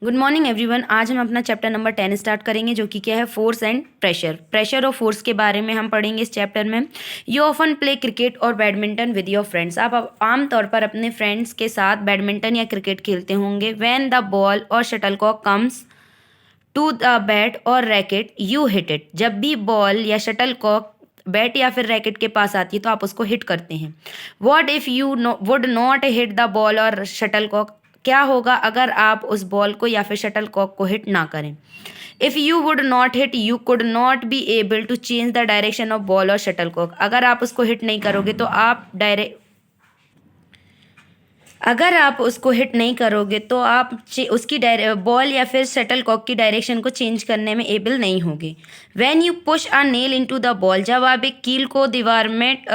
Good morning everyone. आज हम अपना चैप्टर नंबर 10 स्टार्ट करेंगे, जो कि क्या है, फोर्स एंड प्रेशर और फोर्स के बारे में हम पढ़ेंगे इस चैप्टर में। यू ऑफन प्ले क्रिकेट और बैडमिंटन विद योर फ्रेंड्स। आप आमतौर पर अपने फ्रेंड्स के साथ बैडमिंटन या क्रिकेट खेलते होंगे। व्हेन द बॉल और shuttlecock comes to the bat और रैकेट यू हिट इट। जब भी बॉल या शटलकॉक बैट या फिर रैकेट के पास आती है तो आप उसको हिट करते हैं। What if you would not hit the ball और शटलकॉक। क्या होगा अगर आप उस बॉल को या फिर शटल कॉक को हिट ना करें। If you would not hit you could not be able to change the direction of ball और शटल कॉक। अगर आप उसको हिट नहीं करोगे तो आप उसकी बॉल या फिर शटल कॉक की डायरेक्शन को चेंज करने में एबल नहीं होगे। When you push a nail into the ball. जब आप एक कील को दीवार में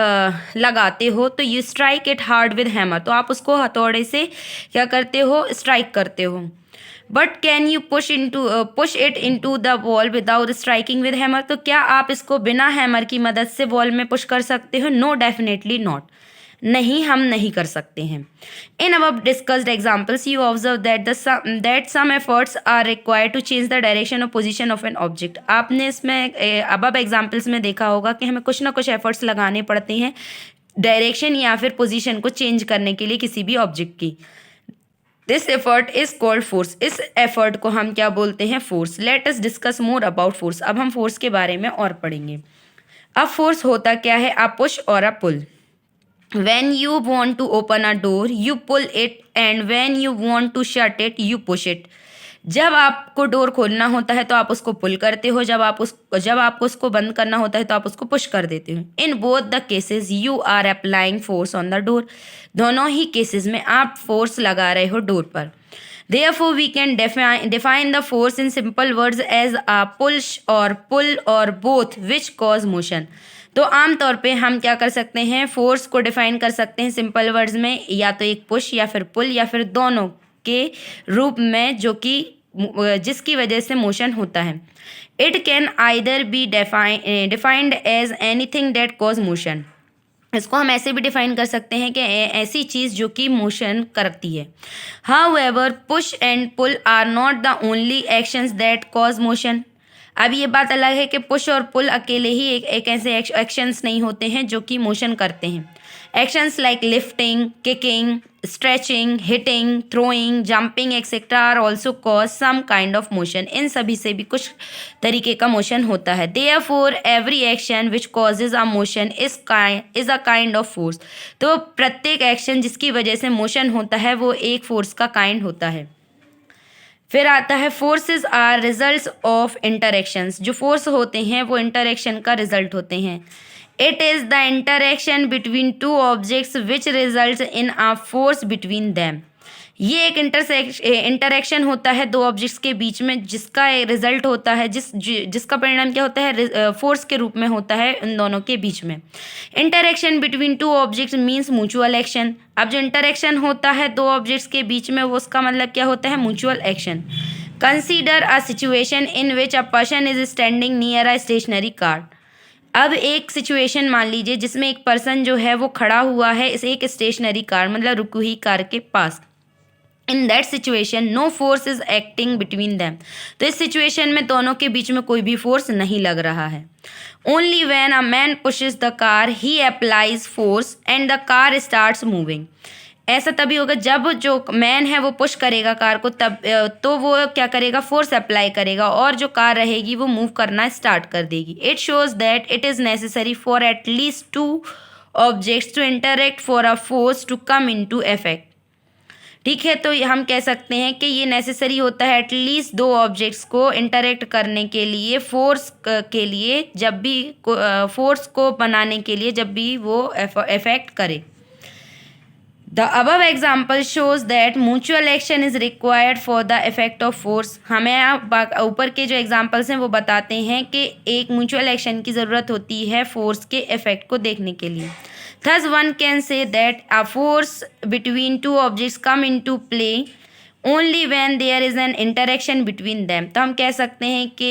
लगाते हो तो you strike it hard with hammer. तो आप उसको हथौड़े से क्या करते हो, स्ट्राइक करते हो। But can you push it into the ball without striking with hammer. तो क्या आप इसको बिना हैमर की मदद से बॉल में पुश कर सकते हो? No, definitely not. नहीं, हम नहीं कर सकते हैं। इन अब discussed examples you observe that some efforts are required to change the direction और पोजीशन ऑफ एन ऑब्जेक्ट। आपने इसमें अब एग्जाम्पल्स में देखा होगा कि हमें कुछ ना कुछ एफर्ट्स लगाने पड़ते हैं डायरेक्शन या फिर पोजीशन को चेंज करने के लिए किसी भी ऑब्जेक्ट की। This effort is called force. इस एफर्ट को हम क्या बोलते हैं? Force. Let us discuss more about force. अब हम फोर्स के बारे में और पढ़ेंगे। अब फोर्स होता क्या है? अ पुश और अ पुल। When you want to open a door, you pull it, and when you want to shut it, you push it. जब आपको डोर खोलना होता है तो आप उसको पुल करते हो, जब आपको उसको बंद करना होता है तो आप उसको पुश कर देते हो। In both the cases you are applying force on the door. दोनों ही केसेस में आप फोर्स लगा रहे हो डोर पर। Therefore, we can define the force in simple words as a pull or both which cause motion. तो आमतौर पे हम क्या कर सकते हैं, फोर्स को डिफाइन कर सकते हैं सिंपल वर्ड्स में, या तो एक पुश या फिर पुल या फिर दोनों के रूप में, जो कि जिसकी वजह से मोशन होता है। It can either be defined as anything that cause motion. इसको हम ऐसे भी डिफाइन कर सकते हैं कि ऐसी चीज़ जो कि मोशन करती है। However, push and pull are not the only actions that cause motion. अब ये बात अलग है कि पुश और पुल अकेले ही एक ऐसे एक्शंस नहीं होते हैं जो कि मोशन करते हैं। Actions like lifting, kicking, stretching, hitting, throwing, jumping etcetera are also cause some kind of motion. इन सभी से भी कुछ तरीके का मोशन होता है। Therefore every action which causes a motion is a kind of force. तो प्रत्येक एक्शन जिसकी वजह से मोशन होता है वो एक फोर्स का काइंड होता है। फिर आता है forces are results of interactions. जो फोर्स होते हैं वो इंटरैक्शन का रिजल्ट होते हैं। It is the interaction between two objects which result in a force between them. ये एक इंटरैक्शन होता है दो ऑब्जेक्ट्स के बीच में, जिसका रिजल्ट होता है जिसका परिणाम क्या होता है, फोर्स के रूप में होता है इन दोनों के बीच में। Interaction between two objects means mutual action. अब जो इंटरैक्शन होता है दो ऑब्जेक्ट्स के बीच में, वो उसका मतलब क्या होता है? Mutual action. Consider a situation in which a person is standing near a stationary car. अब एक सिचुएशन मान लीजिए जिसमें एक पर्सन जो है वो खड़ा हुआ है इस एक स्टेशनरी कार, मतलब रुकी हुई कार के पास। In that situation no force is acting between them. तो इस सिचुएशन में दोनों के बीच में कोई भी फोर्स नहीं लग रहा है। Only when a man pushes the car he applies force and the car starts moving. ऐसा तभी होगा जब जो मैन है वो पुश करेगा कार को, तब तो वो क्या करेगा? फोर्स अप्लाई करेगा और जो कार रहेगी वो मूव करना स्टार्ट कर देगी। It shows that it is necessary for at least two objects to interact for a force to come into effect. ठीक है, तो हम कह सकते हैं कि ये नेसेसरी होता है एटलीस्ट दो ऑब्जेक्ट्स को इंटरेक्ट करने के लिए, फोर्स के लिए, जब भी फोर्स को बनाने के लिए, जब भी वो इफेक्ट करे। The above example shows that mutual action is required for the effect of force. हमें ऊपर के जो एग्जाम्पल्स हैं वो बताते हैं कि एक म्यूचुअल एक्शन की ज़रूरत होती है फोर्स के इफेक्ट को देखने के लिए। Thus one can say that a force between two objects come into play only when there is an interaction between them। तो हम कह सकते हैं कि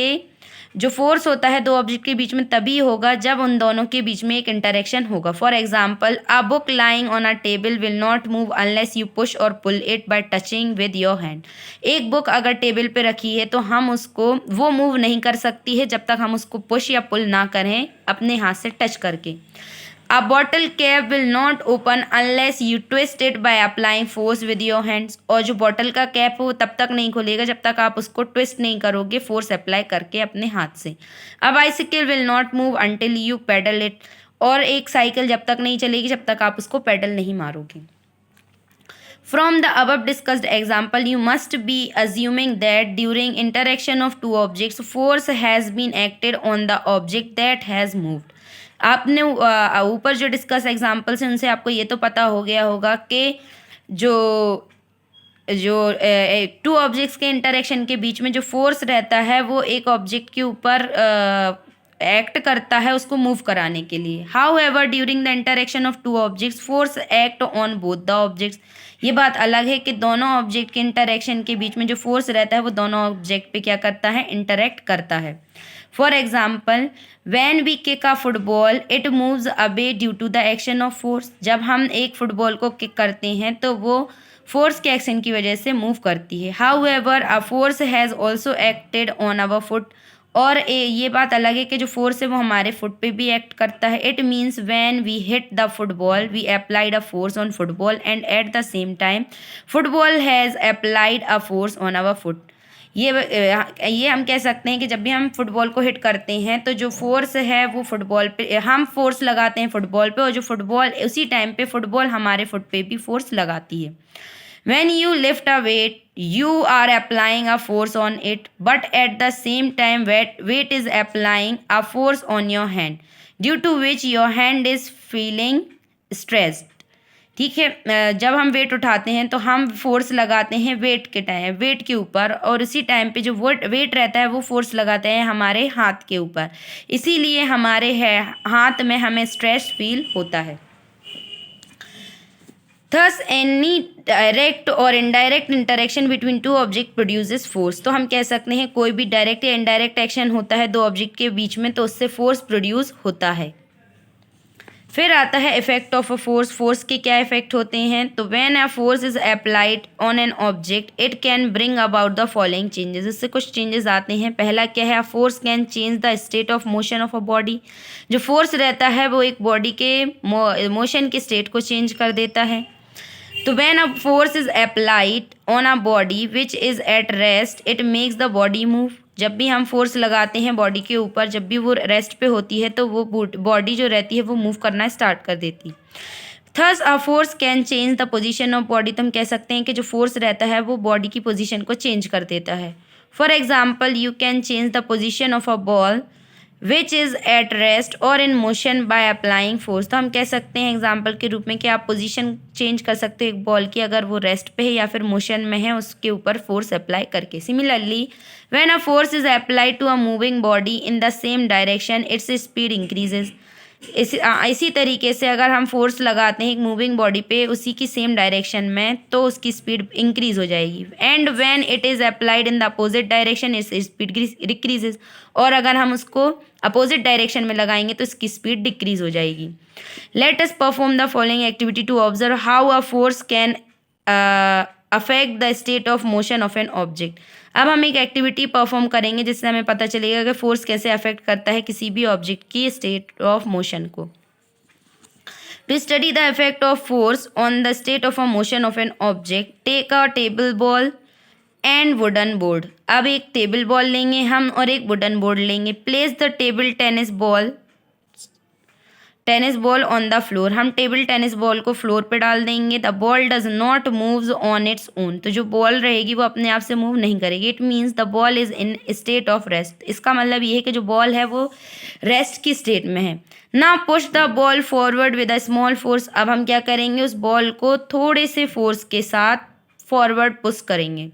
जो फोर्स होता है दो ऑब्जेक्ट के बीच में तभी होगा जब उन दोनों के बीच में एक इंटरेक्शन होगा। For example, a book lying on a table will not move unless you push और pull it by touching with your hand. एक बुक अगर टेबल पे रखी है तो हम उसको वो मूव नहीं कर सकती है जब तक हम उसको पुश या पुल ना करें अपने हाथ से टच करके। A bottle cap will not open unless you twist it by applying force with your hands। और जो बॉटल का कैप है वो तब तक नहीं खुलेगा जब तक आप उसको ट्विस्ट नहीं करोगे फोर्स अप्लाई करके अपने हाथ से। A bicycle will not move until you pedal it। और एक साइकिल जब तक नहीं चलेगी जब तक आप उसको पेडल नहीं मारोगे। From the above discussed example, you must be assuming that during interaction of two objects, force has been acted on the object that has moved। आपने ऊपर जो डिस्कस एग्जाम्पल्स हैं उनसे आपको ये तो पता हो गया होगा कि जो जो टू ऑब्जेक्ट्स के इंटरेक्शन के बीच में जो फोर्स रहता है वो एक ऑब्जेक्ट के ऊपर एक्ट करता है उसको मूव कराने के लिए। How ever during the interaction of two objects force act on both the objects. ये बात अलग है कि दोनों ऑब्जेक्ट के इंटरेक्शन के बीच में जो फोर्स रहता है वो दोनों ऑब्जेक्ट पे क्या करता है, इंटरेक्ट करता है। For example, when we kick a football it moves away due to the action of force. जब हम एक फुटबॉल को किक करते हैं तो वो फोर्स के एक्शन की वजह से मूव करती है। However a force has also acted on our foot. और ये बात अलग है कि जो फोर्स है वो हमारे फुट पे भी एक्ट करता है। It means when we hit the football we applied a force on football and at the same time football has applied a force on our foot. ये हम कह सकते हैं कि जब भी हम फुटबॉल को हिट करते हैं तो जो फोर्स है वो फुटबॉल पे हम फोर्स लगाते हैं फुटबॉल पे, और जो फुटबॉल उसी टाइम पे फुटबॉल हमारे फुट पे भी फोर्स लगाती है। When you lift a weight, you are applying a force on it, but at the same time weight is applying a force on your hand, due to which your hand is feeling stressed। ठीक है, जब हम wait उठाते हैं तो हम force लगाते हैं वेट के ऊपर, और उसी टाइम पे जो वेट रहता है वो फोर्स लगाते हैं हमारे हाथ के ऊपर, इसीलिए हमारे हाथ में हमें स्ट्रेस फील होता है। Thus any direct और indirect interaction between two objects produces force। तो हम कह सकते हैं कोई भी डायरेक्ट या इनडायरेक्ट एक्शन होता है दो ऑब्जेक्ट के बीच में तो उससे फोर्स प्रोड्यूस होता है। फिर आता है effect of a force. Force के क्या इफेक्ट होते हैं, तो when a force is applied on an object it can bring about the following changes. इससे कुछ चेंजेस आते हैं। पहला क्या है, force can change the state of motion of a body. जो फोर्स रहता है वो एक बॉडी के मोशन के स्टेट को चेंज कर देता है। तो when a force is applied on a body which is at rest it makes the body move। जब भी हम फोर्स लगाते हैं बॉडी के ऊपर, जब भी वो रेस्ट पे होती है तो वो बॉडी जो रहती है वो मूव करना स्टार्ट कर देती। Thus a force can change the position of body. तो हम कह सकते हैं कि जो फोर्स रहता है वो बॉडी की पोजीशन को चेंज कर देता है। For example, you can change the position of a ball which is at rest और in motion by applying force. तो हम कह सकते हैं एग्जाम्पल के रूप में कि आप पोजीशन चेंज कर सकते हो एक बॉल की, अगर वो रेस्ट पे है या फिर मोशन में है उसके ऊपर फोर्स अप्लाई करके। Similarly when a force is applied to a moving body in the same direction its speed increases. इसी तरीके से अगर हम फोर्स लगाते हैं एक मूविंग बॉडी पे उसी की सेम डायरेक्शन में तो उसकी स्पीड इंक्रीज हो जाएगी। And when it is applied in the opposite direction its speed decreases. और अगर हम उसको अपोजिट डायरेक्शन में लगाएंगे तो इसकी स्पीड डिक्रीज हो जाएगी। Let us perform the following activity to observe how a force can affect the state of motion of an object. अब हम एक एक्टिविटी परफॉर्म करेंगे जिससे हमें पता चलेगा कि फोर्स कैसे अफेक्ट करता है किसी भी ऑब्जेक्ट की स्टेट ऑफ मोशन को। To study the effect of force on the state of a motion of an object take a table ball and wooden board. अब एक टेबल बॉल लेंगे हम और एक वुडन बोर्ड लेंगे। Place the table tennis ball on the floor. हम table tennis ball को floor पे डाल देंगे। The ball does not moves on its own. तो जो बॉल रहेगी वो अपने आप से मूव नहीं करेगी। It means the ball is in state of rest. इसका मतलब ये है कि जो बॉल है वो रेस्ट की स्टेट में है। Now push the ball forward with a small force. अब हम क्या करेंगे, उस बॉल को थोड़े से फोर्स के साथ फॉरवर्ड पुश करेंगे।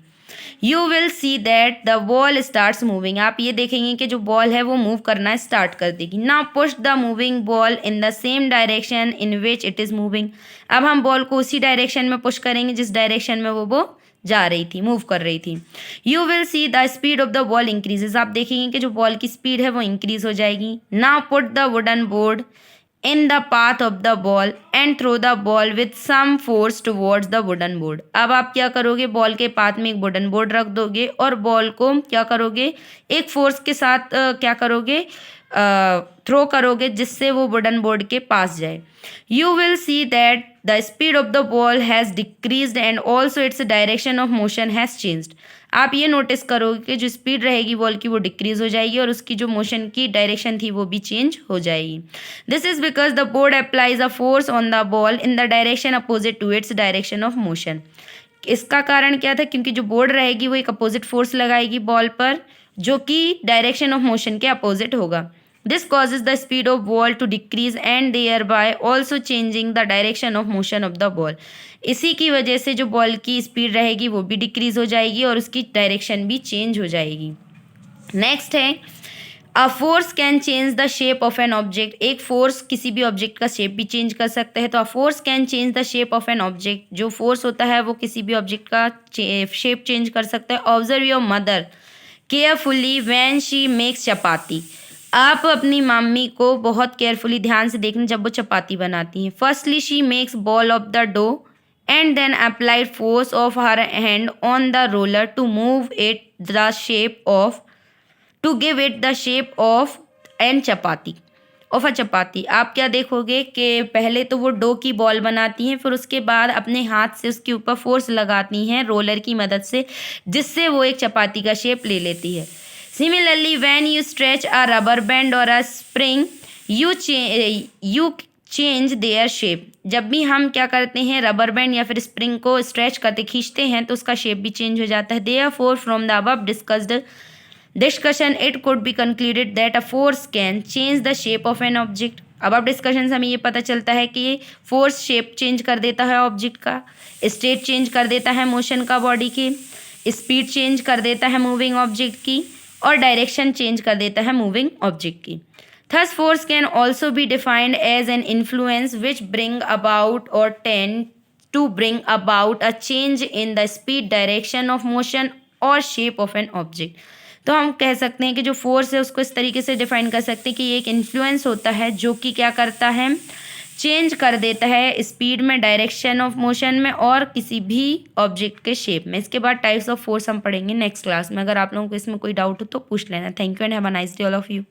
You will see that the ball starts moving. आप ये देखेंगे कि जो बॉल है वो मूव करना स्टार्ट कर देगी। Now push the moving ball in the same direction in which it is moving. अब हम बॉल को उसी डायरेक्शन में पुश करेंगे जिस डायरेक्शन में वो जा रही थी, मूव कर रही थी। You will see the speed of the ball increases, आप देखेंगे कि जो बॉल की स्पीड है वो इंक्रीज हो जाएगी। Now put the wooden board in the path of the ball and throw the ball with some force towards the wooden board. अब आप क्या करोगे, बॉल के पाथ में एक वुडन बोर्ड रख दोगे और बॉल को क्या करोगे, एक फोर्स के साथ क्या करोगे, थ्रो करोगे, जिससे वो वुडन बोर्ड के पास जाए। You will see that the speed of the ball has decreased and also it's direction of motion has changed. आप ये नोटिस करोगे कि जो स्पीड रहेगी बॉल की वो डिक्रीज हो जाएगी और उसकी जो मोशन की डायरेक्शन थी वो भी चेंज हो जाएगी। This is because the board applies a force on the ball in the direction opposite to its direction of motion. इसका कारण क्या था, क्योंकि जो बोर्ड रहेगी वो एक अपोजिट फोर्स लगाएगी बॉल पर, जो कि डायरेक्शन ऑफ मोशन के अपोजिट होगा। This causes the speed of ball to decrease and thereby also changing the direction of motion of the ball। इसी की वजह से जो बॉल की स्पीड रहेगी वो भी डिक्रीज हो जाएगी और उसकी डायरेक्शन भी चेंज हो जाएगी। नेक्स्ट है, अ force can change the shape of an object. एक फोर्स किसी भी ऑब्जेक्ट का शेप भी चेंज कर सकता है। तो अ force can change the shape of an object, जो फोर्स होता है वो किसी भी ऑब्जेक्ट का शेप चेंज कर सकता है। Observe your mother carefully when she makes chapati. आप अपनी मम्मी को बहुत केयरफुली ध्यान से देखना जब वो चपाती बनाती हैं। Firstly she makes ball of the dough and then applied force of her hand on the roller to move it the shape of to give it the shape of an chapati of a chapati. आप क्या देखोगे कि पहले तो वो dough की ball बनाती हैं, फिर उसके बाद अपने हाथ से उसके ऊपर फोर्स लगाती हैं रोलर की मदद से, जिससे वो एक चपाती का शेप ले लेती है। Similarly, when you stretch a rubber band or a spring, you change their shape। जब भी हम क्या करते हैं, रबर बैंड या फिर स्प्रिंग को स्ट्रेच करते खींचते हैं तो उसका शेप भी चेंज हो जाता है। Therefore, from the above discussed discussion, it could be concluded that a force can change the shape of an object। अब डिस्कशन से हमें ये पता चलता है कि फोर्स शेप चेंज कर देता है ऑब्जेक्ट का, स्टेट चेंज कर देता है मोशन का बॉडी की, स्पीड चेंज कर देता है मूविंग ऑब्जेक्ट की, और डायरेक्शन चेंज कर देता है मूविंग ऑब्जेक्ट की। Thus force can also be defined as an influence which bring about और tend to bring about a change in the speed, direction of motion और शेप ऑफ एन ऑब्जेक्ट। तो हम कह सकते हैं कि जो फोर्स है उसको इस तरीके से डिफाइन कर सकते हैं कि ये एक इन्फ्लुएंस होता है जो कि क्या करता है, चेंज कर देता है स्पीड में, डायरेक्शन ऑफ मोशन में और किसी भी ऑब्जेक्ट के शेप में। इसके बाद टाइप्स ऑफ फोर्स हम पढ़ेंगे नेक्स्ट क्लास में। अगर आप लोगों को इसमें कोई डाउट हो तो पूछ लेना। Thank you and have a nice day all of you.